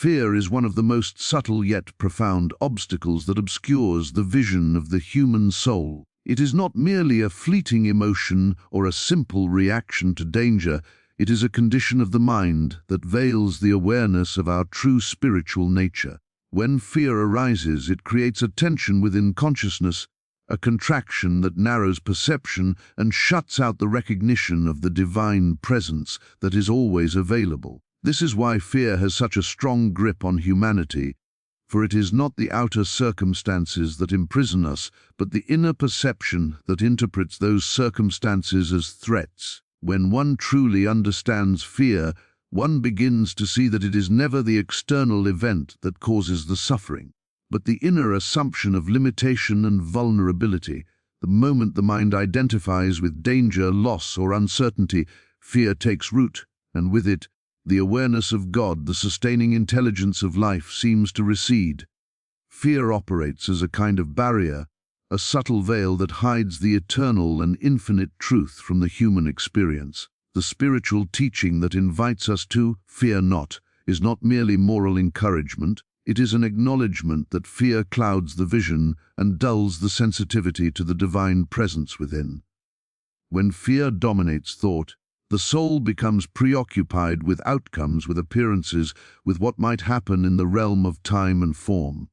Fear is one of the most subtle yet profound obstacles that obscures the vision of the human soul. It is not merely a fleeting emotion or a simple reaction to danger. It is a condition of the mind that veils the awareness of our true spiritual nature. When fear arises, it creates a tension within consciousness, a contraction that narrows perception and shuts out the recognition of the divine presence that is always available. This is why fear has such a strong grip on humanity, for it is not the outer circumstances that imprison us, but the inner perception that interprets those circumstances as threats. When one truly understands fear, one begins to see that it is never the external event that causes the suffering, but the inner assumption of limitation and vulnerability. The moment the mind identifies with danger, loss, or uncertainty, fear takes root, and with it, the awareness of God, the sustaining intelligence of life, seems to recede. Fear operates as a kind of barrier, a subtle veil that hides the eternal and infinite truth from the human experience. The spiritual teaching that invites us to fear not is not merely moral encouragement. It is an acknowledgement that fear clouds the vision and dulls the sensitivity to the divine presence within. When fear dominates thought, the soul becomes preoccupied with outcomes, with appearances, with what might happen in the realm of time and form.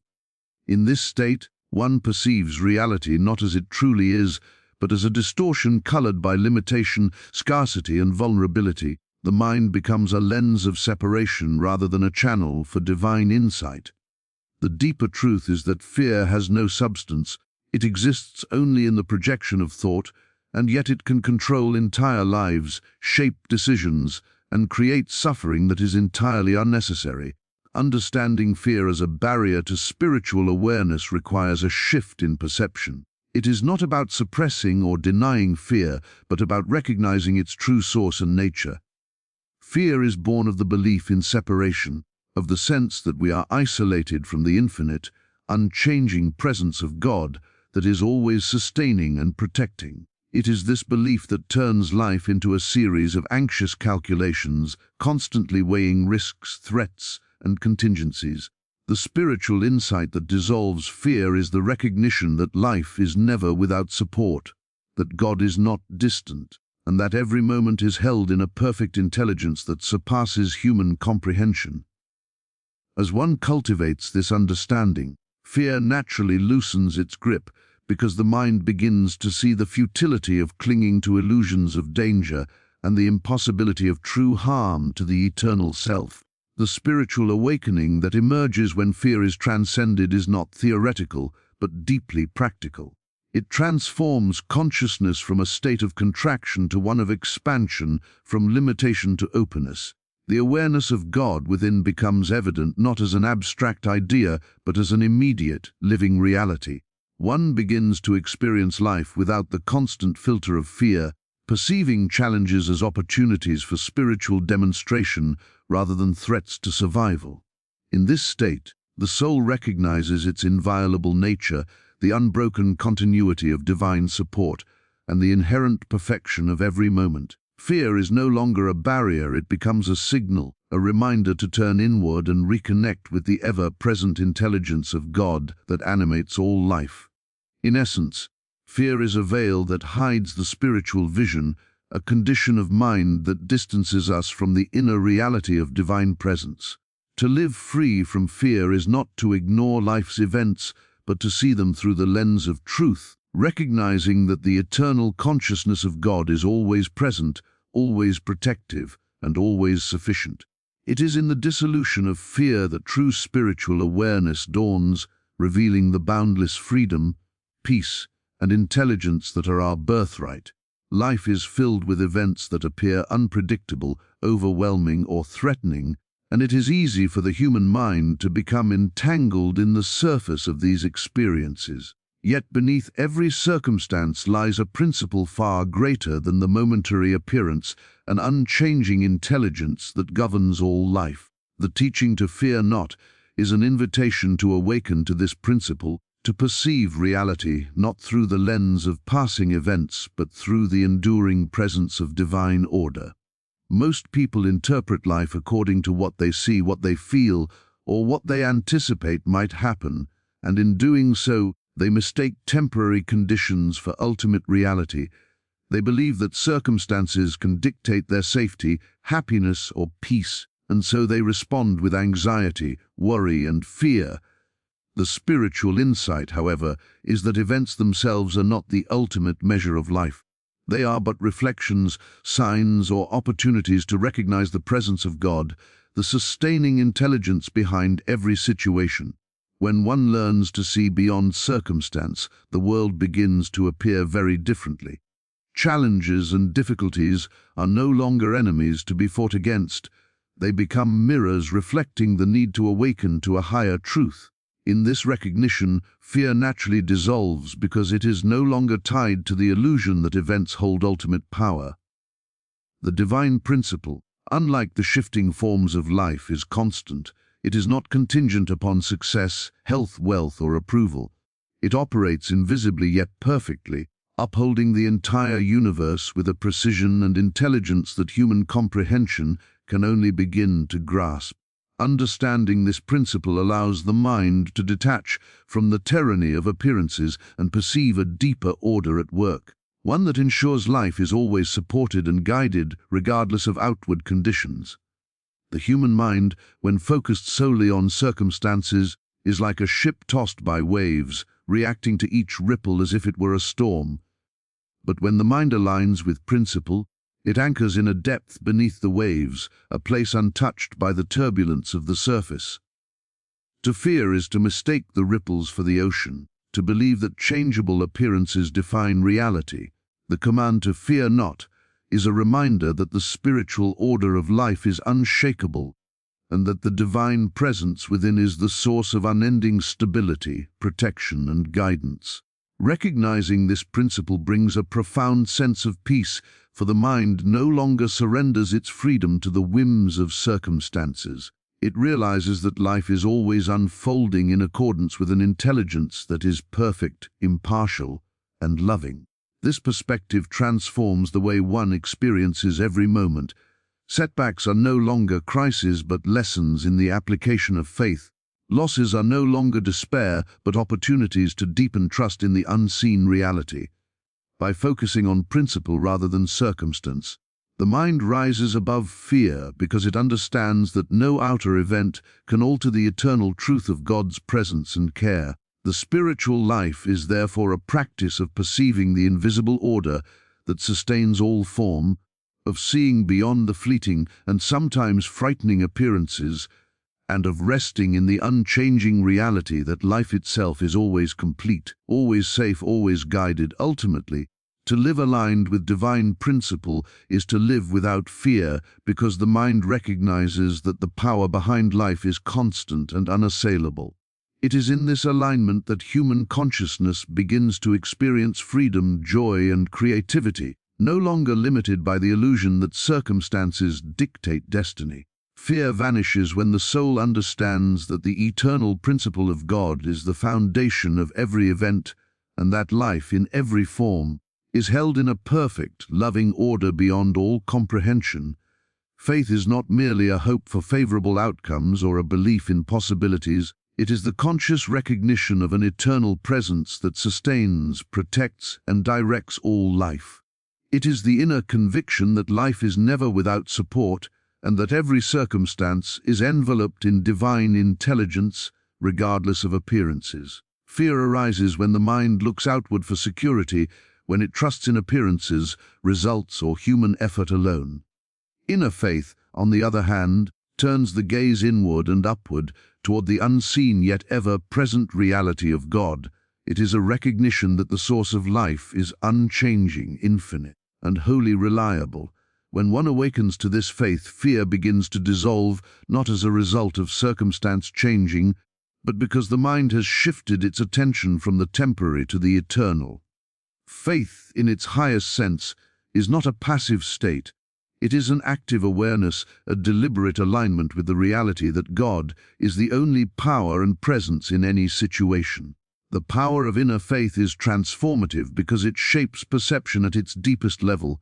In this state, one perceives reality not as it truly is, but as a distortion colored by limitation, scarcity, and vulnerability. The mind becomes a lens of separation rather than a channel for divine insight. The deeper truth is that fear has no substance. It exists only in the projection of thought, and yet it can control entire lives, shape decisions, and create suffering that is entirely unnecessary. Understanding fear as a barrier to spiritual awareness requires a shift in perception. It is not about suppressing or denying fear, but about recognizing its true source and nature. Fear is born of the belief in separation, of the sense that we are isolated from the infinite, unchanging presence of God that is always sustaining and protecting. It is this belief that turns life into a series of anxious calculations, constantly weighing risks, threats, and contingencies. The spiritual insight that dissolves fear is the recognition that life is never without support, that God is not distant, and that every moment is held in a perfect intelligence that surpasses human comprehension. As one cultivates this understanding, fear naturally loosens its grip, because the mind begins to see the futility of clinging to illusions of danger and the impossibility of true harm to the eternal self. The spiritual awakening that emerges when fear is transcended is not theoretical, but deeply practical. It transforms consciousness from a state of contraction to one of expansion, from limitation to openness. The awareness of God within becomes evident not as an abstract idea, but as an immediate, living reality. One begins to experience life without the constant filter of fear, perceiving challenges as opportunities for spiritual demonstration rather than threats to survival. In this state, the soul recognizes its inviolable nature, the unbroken continuity of divine support, and the inherent perfection of every moment. Fear is no longer a barrier, it becomes a signal, a reminder to turn inward and reconnect with the ever-present intelligence of God that animates all life. In essence, fear is a veil that hides the spiritual vision, a condition of mind that distances us from the inner reality of divine presence. To live free from fear is not to ignore life's events, but to see them through the lens of truth, recognizing that the eternal consciousness of God is always present, always protective, and always sufficient. It is in the dissolution of fear that true spiritual awareness dawns, revealing the boundless freedom, peace, and intelligence that are our birthright. Life is filled with events that appear unpredictable, overwhelming, or threatening, and it is easy for the human mind to become entangled in the surface of these experiences. Yet beneath every circumstance lies a principle far greater than the momentary appearance, an unchanging intelligence that governs all life. The teaching to fear not is an invitation to awaken to this principle, to perceive reality not through the lens of passing events, but through the enduring presence of divine order. Most people interpret life according to what they see, what they feel, or what they anticipate might happen, and in doing so, they mistake temporary conditions for ultimate reality. They believe that circumstances can dictate their safety, happiness, or peace, and so they respond with anxiety, worry, and fear. The spiritual insight, however, is that events themselves are not the ultimate measure of life. They are but reflections, signs, or opportunities to recognize the presence of God, the sustaining intelligence behind every situation. When one learns to see beyond circumstance, the world begins to appear very differently. Challenges and difficulties are no longer enemies to be fought against. They become mirrors reflecting the need to awaken to a higher truth. In this recognition, fear naturally dissolves because it is no longer tied to the illusion that events hold ultimate power. The divine principle, unlike the shifting forms of life, is constant. It is not contingent upon success, health, wealth, or approval. It operates invisibly yet perfectly, upholding the entire universe with a precision and intelligence that human comprehension can only begin to grasp. Understanding this principle allows the mind to detach from the tyranny of appearances and perceive a deeper order at work, one that ensures life is always supported and guided regardless of outward conditions. The human mind, when focused solely on circumstances, is like a ship tossed by waves, reacting to each ripple as if it were a storm. But when the mind aligns with principle, it anchors in a depth beneath the waves, a place untouched by the turbulence of the surface. To fear is to mistake the ripples for the ocean, to believe that changeable appearances define reality. The command to fear not is a reminder that the spiritual order of life is unshakable, and that the divine presence within is the source of unending stability, protection, and guidance. Recognizing this principle brings a profound sense of peace, for the mind no longer surrenders its freedom to the whims of circumstances. It realizes that life is always unfolding in accordance with an intelligence that is perfect, impartial, and loving. This perspective transforms the way one experiences every moment. Setbacks are no longer crises but lessons in the application of faith. Losses are no longer despair, but opportunities to deepen trust in the unseen reality. By focusing on principle rather than circumstance, the mind rises above fear because it understands that no outer event can alter the eternal truth of God's presence and care. The spiritual life is therefore a practice of perceiving the invisible order that sustains all form, of seeing beyond the fleeting and sometimes frightening appearances, and of resting in the unchanging reality that life itself is always complete, always safe, always guided. Ultimately, to live aligned with divine principle is to live without fear, because the mind recognizes that the power behind life is constant and unassailable. It is in this alignment that human consciousness begins to experience freedom, joy, and creativity, no longer limited by the illusion that circumstances dictate destiny. Fear vanishes when the soul understands that the eternal principle of God is the foundation of every event, and that life in every form is held in a perfect, loving order beyond all comprehension. Faith is not merely a hope for favorable outcomes or a belief in possibilities. It is the conscious recognition of an eternal presence that sustains, protects, and directs all life. It is the inner conviction that life is never without support, and that every circumstance is enveloped in divine intelligence, regardless of appearances. Fear arises when the mind looks outward for security, when it trusts in appearances, results, or human effort alone. Inner faith, on the other hand, turns the gaze inward and upward toward the unseen yet ever-present reality of God. It is a recognition that the source of life is unchanging, infinite, and wholly reliable. When one awakens to this faith, fear begins to dissolve, not as a result of circumstance changing, but because the mind has shifted its attention from the temporary to the eternal. Faith, in its highest sense, is not a passive state. It is an active awareness, a deliberate alignment with the reality that God is the only power and presence in any situation. The power of inner faith is transformative because it shapes perception at its deepest level.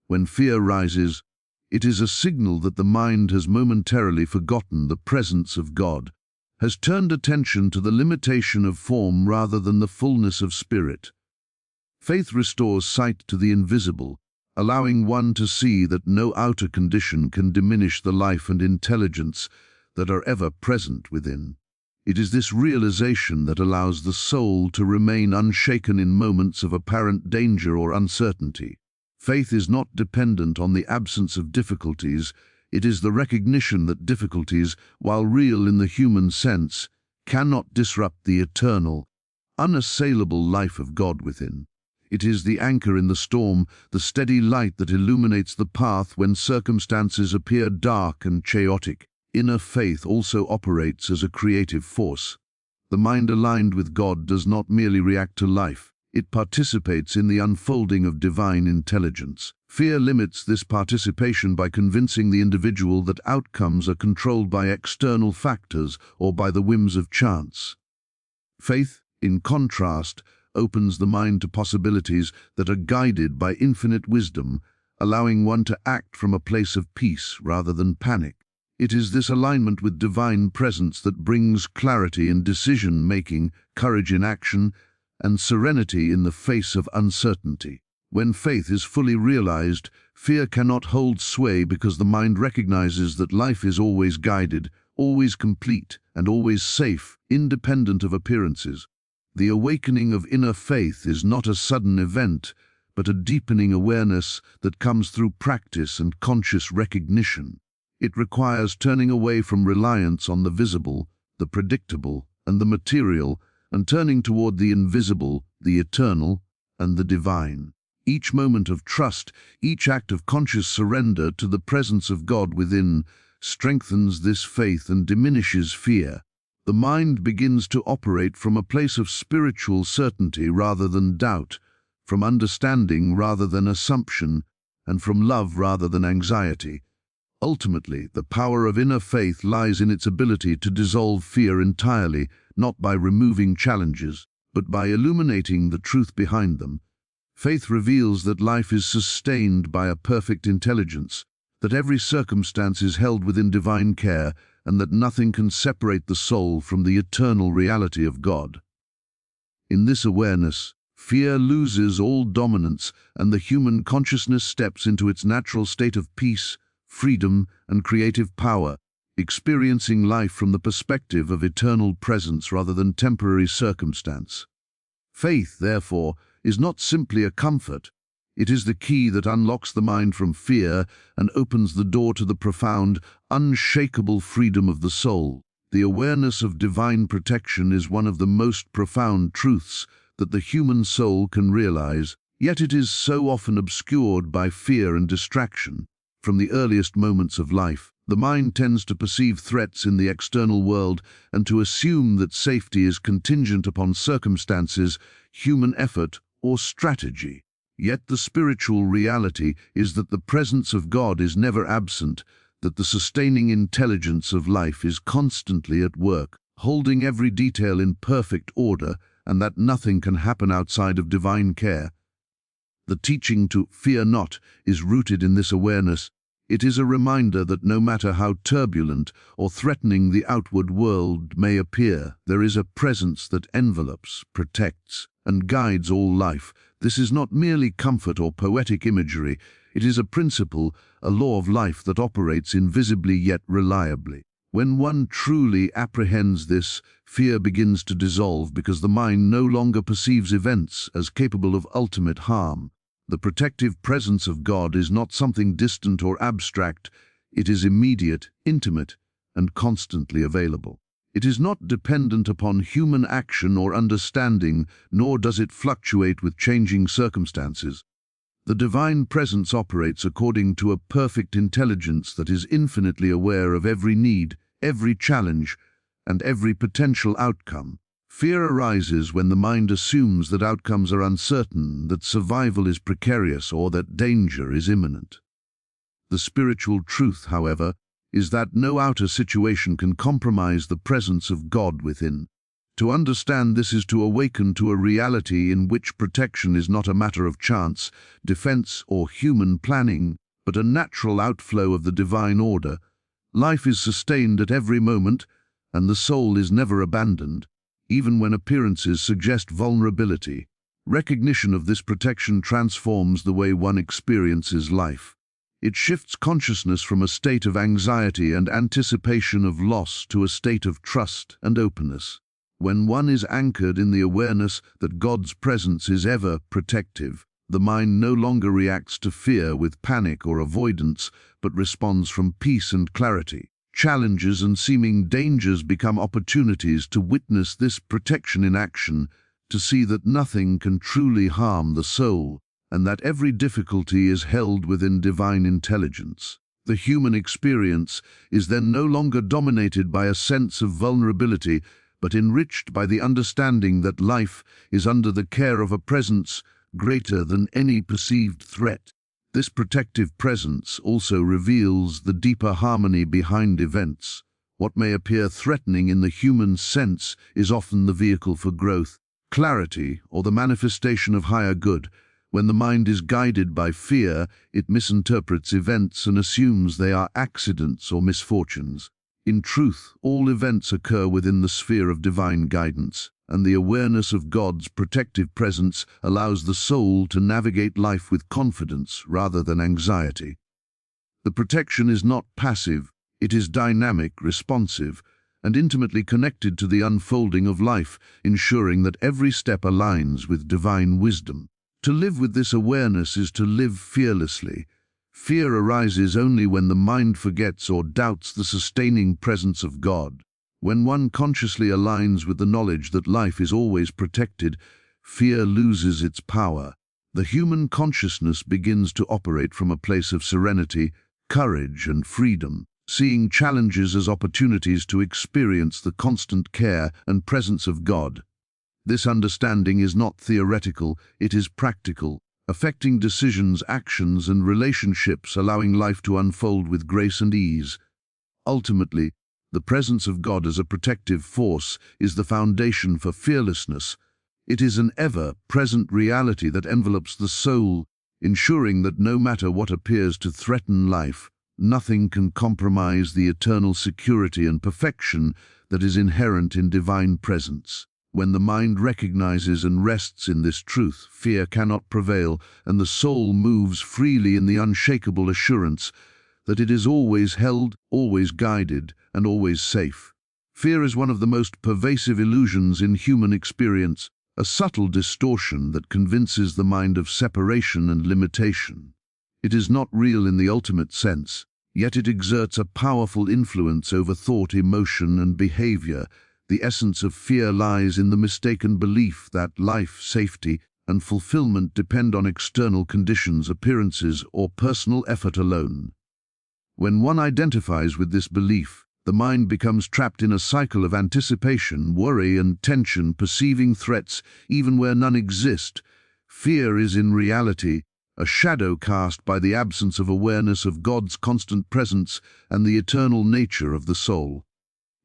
When fear rises, It is a signal that the mind has momentarily forgotten the presence of God, has turned attention to the limitation of form rather than the fullness of spirit. Faith restores sight to the invisible, allowing one to see that no outer condition can diminish the life and intelligence that are ever present within. It is this realization that allows the soul to remain unshaken in moments of apparent danger or uncertainty. Faith is not dependent on the absence of difficulties. It is the recognition that difficulties, while real in the human sense, cannot disrupt the eternal, unassailable life of God within. It is the anchor in the storm, the steady light that illuminates the path when circumstances appear dark and chaotic. Inner faith also operates as a creative force. The mind aligned with God does not merely react to life. It participates in the unfolding of divine intelligence. Fear limits this participation by convincing the individual that outcomes are controlled by external factors or by the whims of chance. Faith, in contrast, opens the mind to possibilities that are guided by infinite wisdom, allowing one to act from a place of peace rather than panic. It is this alignment with divine presence that brings clarity in decision-making, courage in action, and serenity in the face of uncertainty. When faith is fully realized, fear cannot hold sway because the mind recognizes that life is always guided, always complete, and always safe, independent of appearances. The awakening of inner faith is not a sudden event, but a deepening awareness that comes through practice and conscious recognition. It requires turning away from reliance on the visible, the predictable, and the material, and turning toward the invisible, the eternal, and the divine. Each moment of trust, each act of conscious surrender to the presence of God within, strengthens this faith and diminishes fear. The mind begins to operate from a place of spiritual certainty rather than doubt, from understanding rather than assumption, and from love rather than anxiety. Ultimately, the power of inner faith lies in its ability to dissolve fear entirely, not by removing challenges, but by illuminating the truth behind them. Faith reveals that life is sustained by a perfect intelligence, that every circumstance is held within divine care, and that nothing can separate the soul from the eternal reality of God. In this awareness, fear loses all dominance, and the human consciousness steps into its natural state of peace, freedom, and creative power, experiencing life from the perspective of eternal presence rather than temporary circumstance. Faith, therefore, is not simply a comfort. It is the key that unlocks the mind from fear and opens the door to the profound, unshakable freedom of the soul. The awareness of divine protection is one of the most profound truths that the human soul can realize, yet it is so often obscured by fear and distraction. From the earliest moments of life, the mind tends to perceive threats in the external world and to assume that safety is contingent upon circumstances, human effort, or strategy. Yet the spiritual reality is that the presence of God is never absent, that the sustaining intelligence of life is constantly at work, holding every detail in perfect order, and that nothing can happen outside of divine care. The teaching to fear not is rooted in this awareness. It is a reminder that no matter how turbulent or threatening the outward world may appear, there is a presence that envelopes, protects, and guides all life. This is not merely comfort or poetic imagery. It is a principle, a law of life that operates invisibly yet reliably. When one truly apprehends this, fear begins to dissolve because the mind no longer perceives events as capable of ultimate harm. The protective presence of God is not something distant or abstract. It is immediate, intimate, and constantly available. It is not dependent upon human action or understanding, nor does it fluctuate with changing circumstances. The divine presence operates according to a perfect intelligence that is infinitely aware of every need, every challenge, and every potential outcome. Fear arises when the mind assumes that outcomes are uncertain, that survival is precarious, or that danger is imminent. The spiritual truth, however, is that no outer situation can compromise the presence of God within. To understand this is to awaken to a reality in which protection is not a matter of chance, defense, or human planning, but a natural outflow of the divine order. Life is sustained at every moment, and the soul is never abandoned, even when appearances suggest vulnerability. Recognition of this protection transforms the way one experiences life. It shifts consciousness from a state of anxiety and anticipation of loss to a state of trust and openness. When one is anchored in the awareness that God's presence is ever protective, the mind no longer reacts to fear with panic or avoidance, but responds from peace and clarity. Challenges and seeming dangers become opportunities to witness this protection in action, to see that nothing can truly harm the soul, and that every difficulty is held within divine intelligence. The human experience is then no longer dominated by a sense of vulnerability, but enriched by the understanding that life is under the care of a presence greater than any perceived threat. This protective presence also reveals the deeper harmony behind events. What may appear threatening in the human sense is often the vehicle for growth, clarity, or the manifestation of higher good. When the mind is guided by fear, it misinterprets events and assumes they are accidents or misfortunes. In truth, all events occur within the sphere of divine guidance, and the awareness of God's protective presence allows the soul to navigate life with confidence rather than anxiety. The protection is not passive, it is dynamic, responsive, and intimately connected to the unfolding of life, ensuring that every step aligns with divine wisdom. To live with this awareness is to live fearlessly. Fear arises only when the mind forgets or doubts the sustaining presence of God. When one consciously aligns with the knowledge that life is always protected, fear loses its power. The human consciousness begins to operate from a place of serenity, courage, and freedom, seeing challenges as opportunities to experience the constant care and presence of God. This understanding is not theoretical, it is practical, affecting decisions, actions, and relationships, allowing life to unfold with grace and ease. Ultimately, the presence of God as a protective force is the foundation for fearlessness. It is an ever-present reality that envelopes the soul, ensuring that no matter what appears to threaten life, nothing can compromise the eternal security and perfection that is inherent in divine presence. When the mind recognizes and rests in this truth, fear cannot prevail, and the soul moves freely in the unshakable assurance that it is always held, always guided, and always safe. Fear is one of the most pervasive illusions in human experience, a subtle distortion that convinces the mind of separation and limitation. It is not real in the ultimate sense, yet it exerts a powerful influence over thought, emotion, and behavior. The essence of fear lies in the mistaken belief that life, safety, and fulfillment depend on external conditions, appearances, or personal effort alone. When one identifies with this belief, the mind becomes trapped in a cycle of anticipation, worry, and tension, perceiving threats even where none exist. Fear is in reality a shadow cast by the absence of awareness of God's constant presence and the eternal nature of the soul.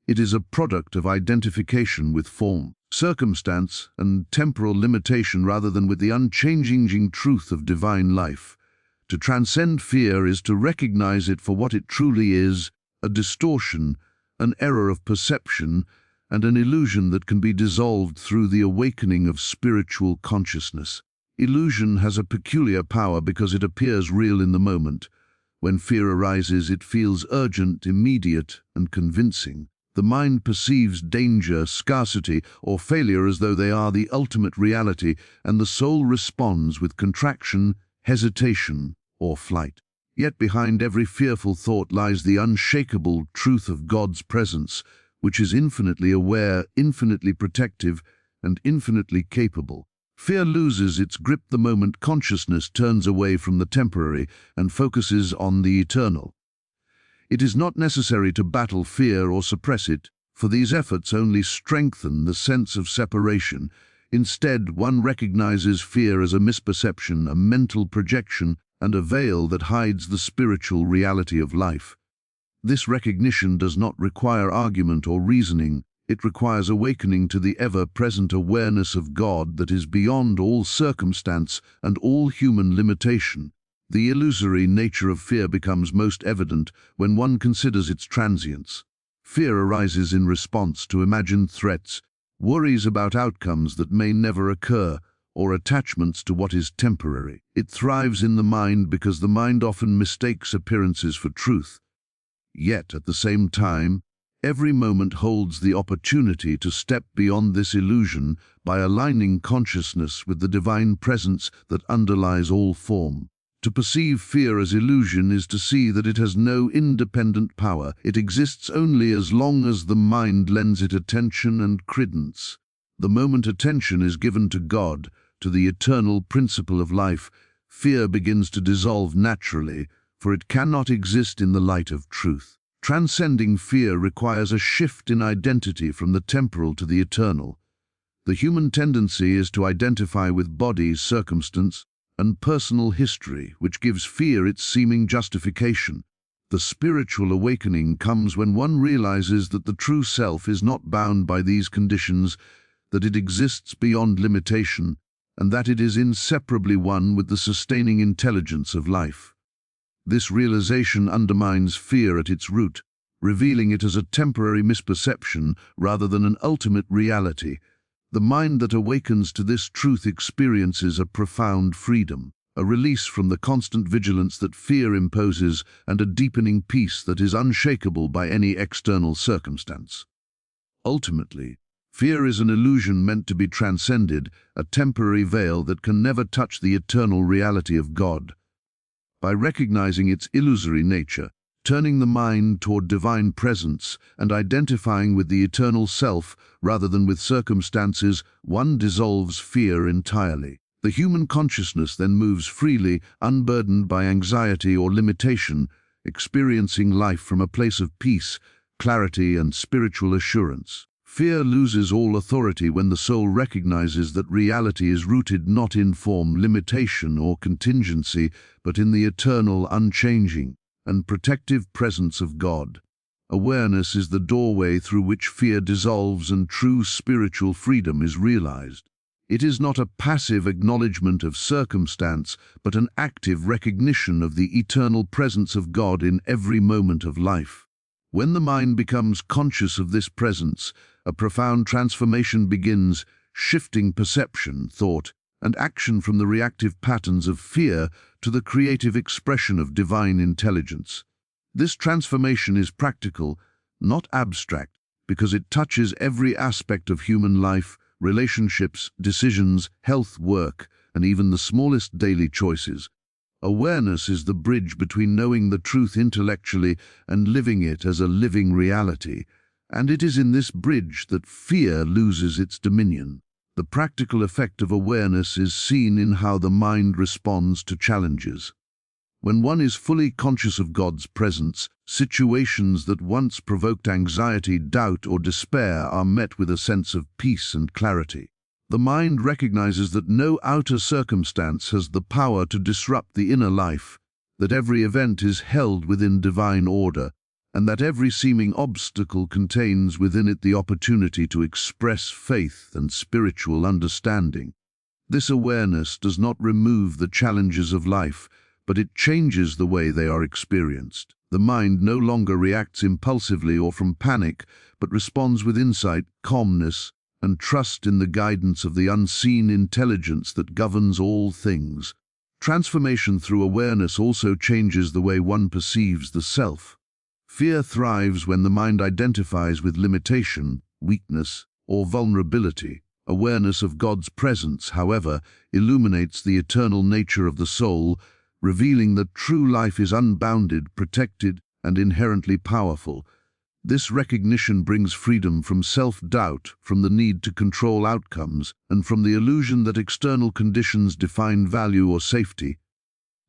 It is a product of identification with form, circumstance, and temporal limitation rather than with the unchanging truth of divine life. To transcend fear is to recognize it for what it truly is, a distortion, an error of perception, and an illusion that can be dissolved through the awakening of spiritual consciousness. Illusion has a peculiar power because it appears real in the moment. When fear arises, it feels urgent, immediate, and convincing. The mind perceives danger, scarcity, or failure as though they are the ultimate reality, and the soul responds with contraction, hesitation, or flight. Yet behind every fearful thought lies the unshakable truth of God's presence, which is infinitely aware, infinitely protective, and infinitely capable. Fear loses its grip the moment consciousness turns away from the temporary and focuses on the eternal. It is not necessary to battle fear or suppress it, for these efforts only strengthen the sense of separation. Instead, one recognizes fear as a misperception, a mental projection, and a veil that hides the spiritual reality of life. This recognition does not require argument or reasoning. It requires awakening to the ever-present awareness of God that is beyond all circumstance and all human limitation. The illusory nature of fear becomes most evident when one considers its transience. Fear arises in response to imagined threats, worries about outcomes that may never occur, or attachments to what is temporary. It thrives in the mind because the mind often mistakes appearances for truth. Yet, at the same time, every moment holds the opportunity to step beyond this illusion by aligning consciousness with the divine presence that underlies all form. To perceive fear as illusion is to see that it has no independent power. It exists only as long as the mind lends it attention and credence. The moment attention is given to God, to the eternal principle of life, fear begins to dissolve naturally, for it cannot exist in the light of truth. Transcending fear requires a shift in identity from the temporal to the eternal. The human tendency is to identify with body, circumstance, and personal history, which gives fear its seeming justification. The spiritual awakening comes when one realizes that the true self is not bound by these conditions, that it exists beyond limitation, and that it is inseparably one with the sustaining intelligence of life. This realization undermines fear at its root, revealing it as a temporary misperception rather than an ultimate reality. The mind that awakens to this truth experiences a profound freedom, a release from the constant vigilance that fear imposes, and a deepening peace that is unshakable by any external circumstance. Ultimately, fear is an illusion meant to be transcended, a temporary veil that can never touch the eternal reality of God. By recognizing its illusory nature, turning the mind toward divine presence, and identifying with the eternal self rather than with circumstances, one dissolves fear entirely. The human consciousness then moves freely, unburdened by anxiety or limitation, experiencing life from a place of peace, clarity, and spiritual assurance. Fear loses all authority when the soul recognizes that reality is rooted not in form, limitation, or contingency, but in the eternal, unchanging, and protective presence of God. Awareness is the doorway through which fear dissolves and true spiritual freedom is realized. It is not a passive acknowledgement of circumstance, but an active recognition of the eternal presence of God in every moment of life. When the mind becomes conscious of this presence, a profound transformation begins, shifting perception, thought, and action from the reactive patterns of fear to the creative expression of divine intelligence. This transformation is practical, not abstract, because it touches every aspect of human life, relationships, decisions, health, work, and even the smallest daily choices. Awareness is the bridge between knowing the truth intellectually and living it as a living reality, and it is in this bridge that fear loses its dominion. The practical effect of awareness is seen in how the mind responds to challenges. When one is fully conscious of God's presence, situations that once provoked anxiety, doubt, or despair are met with a sense of peace and clarity. The mind recognizes that no outer circumstance has the power to disrupt the inner life, that every event is held within divine order, and that every seeming obstacle contains within it the opportunity to express faith and spiritual understanding. This awareness does not remove the challenges of life, but it changes the way they are experienced. The mind no longer reacts impulsively or from panic, but responds with insight, calmness, and trust in the guidance of the unseen intelligence that governs all things. Transformation through awareness also changes the way one perceives the self. Fear thrives when the mind identifies with limitation, weakness, or vulnerability. Awareness of God's presence, however, illuminates the eternal nature of the soul, revealing that true life is unbounded, protected, and inherently powerful. This recognition brings freedom from self-doubt, from the need to control outcomes, and from the illusion that external conditions define value or safety.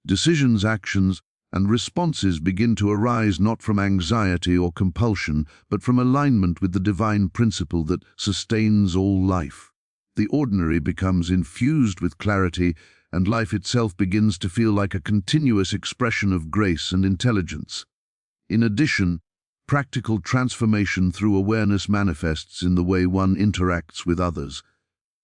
Decisions, actions, and responses begin to arise not from anxiety or compulsion, but from alignment with the divine principle that sustains all life. The ordinary becomes infused with clarity, and life itself begins to feel like a continuous expression of grace and intelligence. In addition, practical transformation through awareness manifests in the way one interacts with others.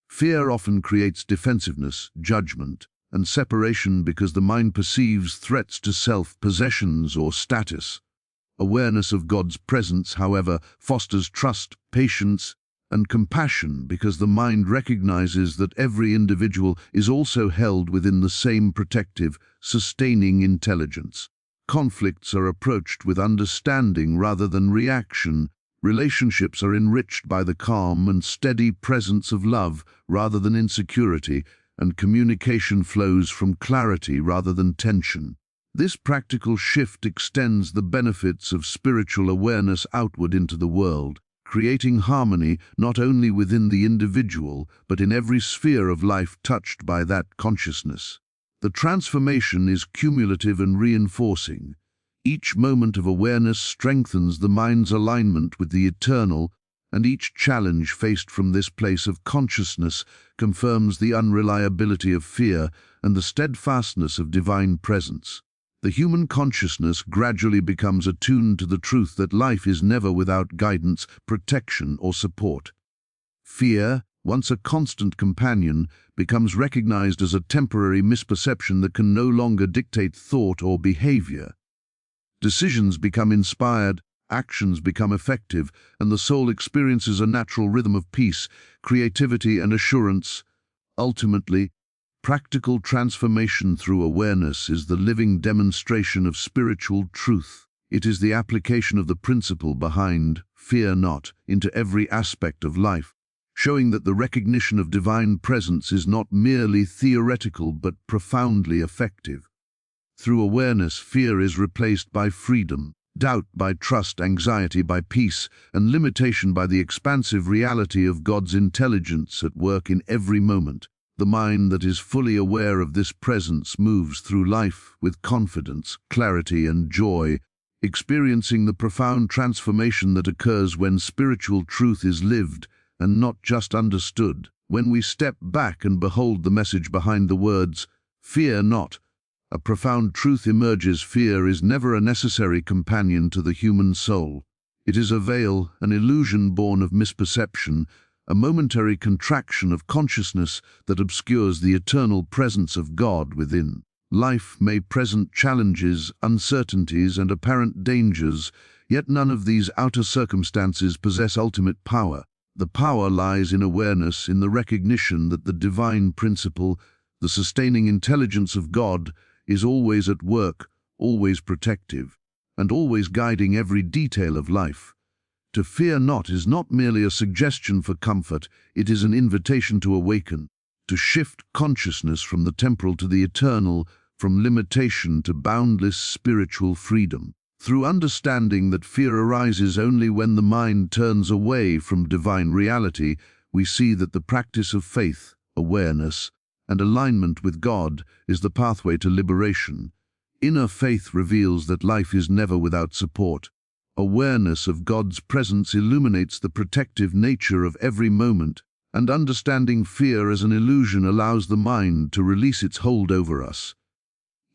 Fear often creates defensiveness, judgment, and separation because the mind perceives threats to self, possessions, or status. Awareness of God's presence, however, fosters trust, patience, and compassion because the mind recognizes that every individual is also held within the same protective, sustaining intelligence. Conflicts are approached with understanding rather than reaction. Relationships are enriched by the calm and steady presence of love rather than insecurity, and communication flows from clarity rather than tension. This practical shift extends the benefits of spiritual awareness outward into the world, creating harmony not only within the individual but in every sphere of life touched by that consciousness. The transformation is cumulative and reinforcing. Each moment of awareness strengthens the mind's alignment with the eternal, and each challenge faced from this place of consciousness confirms the unreliability of fear and the steadfastness of divine presence. The human consciousness gradually becomes attuned to the truth that life is never without guidance, protection, or support. Fear, once a constant companion, becomes recognized as a temporary misperception that can no longer dictate thought or behavior. Decisions become inspired, actions become effective, and the soul experiences a natural rhythm of peace, creativity, and assurance. Ultimately, practical transformation through awareness is the living demonstration of spiritual truth. It is the application of the principle behind "fear not" into every aspect of life, showing that the recognition of divine presence is not merely theoretical but profoundly effective. Through awareness, fear is replaced by freedom, doubt by trust, anxiety by peace, and limitation by the expansive reality of God's intelligence at work in every moment. The mind that is fully aware of this presence moves through life with confidence, clarity, and joy, experiencing the profound transformation that occurs when spiritual truth is lived and not just understood. When we step back and behold the message behind the words, "Fear not," a profound truth emerges. Fear is never a necessary companion to the human soul. It is a veil, an illusion born of misperception, a momentary contraction of consciousness that obscures the eternal presence of God within. Life may present challenges, uncertainties, and apparent dangers, yet none of these outer circumstances possess ultimate power. The power lies in awareness, in the recognition that the divine principle, the sustaining intelligence of God, is always at work, always protective, and always guiding every detail of life. To fear not is not merely a suggestion for comfort, it is an invitation to awaken, to shift consciousness from the temporal to the eternal, from limitation to boundless spiritual freedom. Through understanding that fear arises only when the mind turns away from divine reality, we see that the practice of faith, awareness, and alignment with God is the pathway to liberation. Inner faith reveals that life is never without support. Awareness of God's presence illuminates the protective nature of every moment, and understanding fear as an illusion allows the mind to release its hold over us.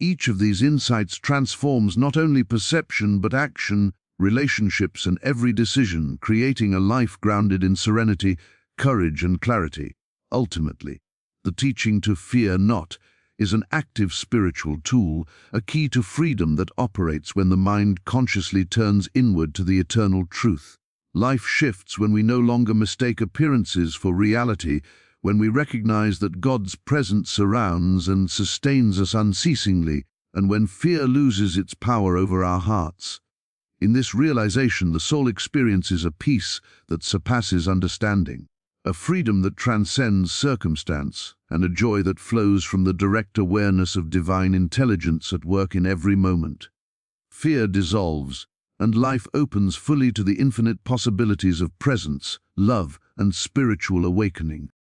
Each of these insights transforms not only perception but action, relationships, and every decision, creating a life grounded in serenity, courage, and clarity. Ultimately, the teaching to fear not is an active spiritual tool, a key to freedom that operates when the mind consciously turns inward to the eternal truth. Life shifts when we no longer mistake appearances for reality, when we recognize that God's presence surrounds and sustains us unceasingly, and when fear loses its power over our hearts. In this realization, the soul experiences a peace that surpasses understanding, a freedom that transcends circumstance, and a joy that flows from the direct awareness of divine intelligence at work in every moment. Fear dissolves, and life opens fully to the infinite possibilities of presence, love, and spiritual awakening.